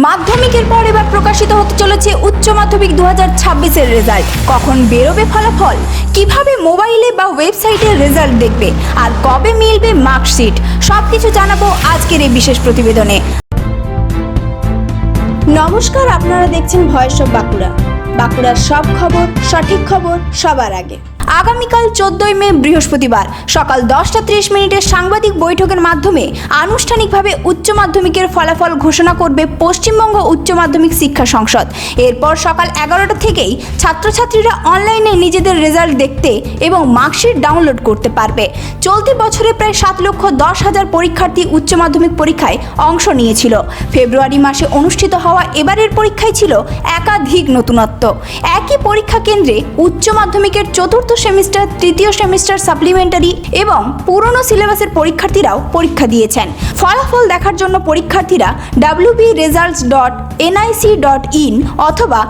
মাধ্যমিকের পর এবার প্রকাশিত হতে চলেছে উচ্চ মাধ্যমিক 2026-এর রেজাল্ট। কখন বেরোবে ফলাফল, কিভাবে মোবাইলে বা ওয়েবসাইটে রেজাল্ট দেখবে, আর কবে মিলবে মার্কশিট, সবকিছু জানাবো আজকের এই বিশেষ প্রতিবেদনে। নমস্কার, আপনারা দেখছেন ভয়েস অফ বাঁকুড়া। বাঁকুড়ার সব খবর, সঠিক খবর সবার আগে। আগামীকাল 14 মে বৃহস্পতিবার সকাল 10:30 সাংবাদিক বৈঠকের মাধ্যমে আনুষ্ঠানিকভাবে উচ্চ মাধ্যমিকের ফলাফল ঘোষণা করবে পশ্চিমবঙ্গ উচ্চ মাধ্যমিক শিক্ষা সংসদ। এরপর সকাল 11টা থেকেই ছাত্রছাত্রীরা অনলাইনে নিজেদের রেজাল্ট দেখতে এবং মার্কশিট ডাউনলোড করতে পারবে। চলতি বছরে প্রায় 7,10,000 পরীক্ষার্থী উচ্চ মাধ্যমিক পরীক্ষায় অংশ নিয়েছিল। ফেব্রুয়ারি মাসে অনুষ্ঠিত হওয়া এবারের পরীক্ষায় ছিল একাধিক নতুনত্ব। একই পরীক্ষা কেন্দ্রে উচ্চ মাধ্যমিকের চতুর্থ সেমিস্টার, তৃতীয় সেমিস্টার সাপ্লিমেন্টারি এবং পুরনো সিলেবাসের পরীক্ষার্থীরাও পরীক্ষা দিয়েছেন। ফলাফল দেখার জন্য পরীক্ষার্থীরা wbresults.nic.in অথবা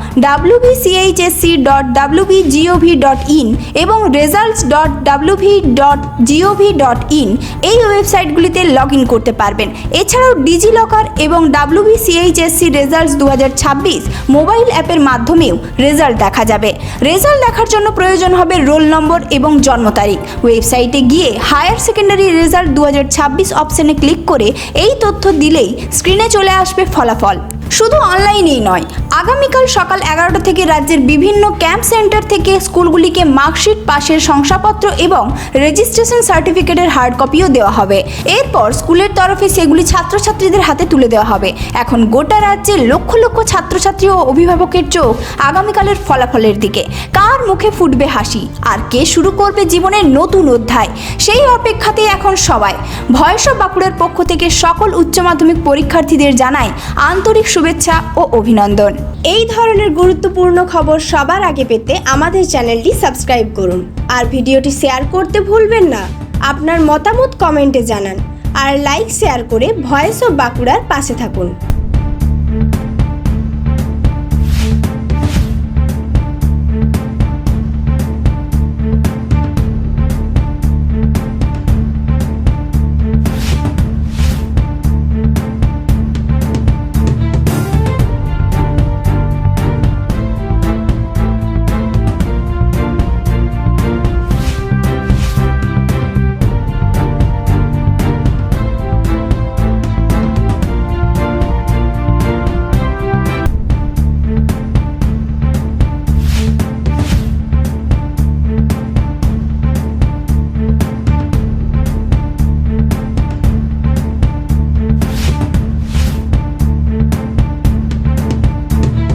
wbchsc.wbgov.in এবং results.wb.gov.in এই ওয়েবসাইটগুলিতে লগ ইন করতে পারবেন। এছাড়াও ডিজিলকার এবং WBCHSC রেজাল্টস 2026 মোবাইল অ্যাপের মাধ্যমেও রেজাল্ট দেখা যাবে। রেজাল্ট দেখার জন্য প্রয়োজন হবে রোল নম্বর এবং জন্ম তারিখ। ওয়েবসাইটে গিয়ে হায়ার সেকেন্ডারি রেজাল্ট 2026 অপশনে ক্লিক করে এই তথ্য দিলেই স্ক্রিনে চলে আসবে ফলাফল। শুধু অনলাইনেই নয়, আগামীকাল সকাল 11টা থেকে রাজ্যের বিভিন্ন ক্যাম্প সেন্টার থেকে স্কুলগুলিকে মার্কশিট, পাশের শংসাপত্র এবং রেজিস্ট্রেশন সার্টিফিকেটের হার্ড কপিও দেওয়া হবে। এরপর স্কুলের তরফে সেগুলি ছাত্রছাত্রীদের হাতে তুলে দেওয়া হবে। এখন গোটা রাজ্যে লক্ষ লক্ষ ছাত্রছাত্রী ও অভিভাবকের চোখ আগামীকালের ফলাফলের দিকে। কার মুখে ফুটবে হাসি, আর কে শুরু করবে জীবনের নতুন অধ্যায়, সেই অপেক্ষাতেই এখন সবাই। ভয়েস অফ বাঁকুড়ার পক্ষ থেকে সকল উচ্চ মাধ্যমিক পরীক্ষার্থীদের জানাই আন্তরিক শুভেচ্ছা ও অভিনন্দন। এই ধরনের গুরুত্বপূর্ণ খবর সবার আগে পেতে আমাদের চ্যানেলটি সাবস্ক্রাইব করুন, আর ভিডিওটি শেয়ার করতে ভুলবেন না। আপনার মতামত কমেন্টে জানান, আর লাইক শেয়ার করে ভয়েস অফ বাঁকুড়ার পাশে থাকুন।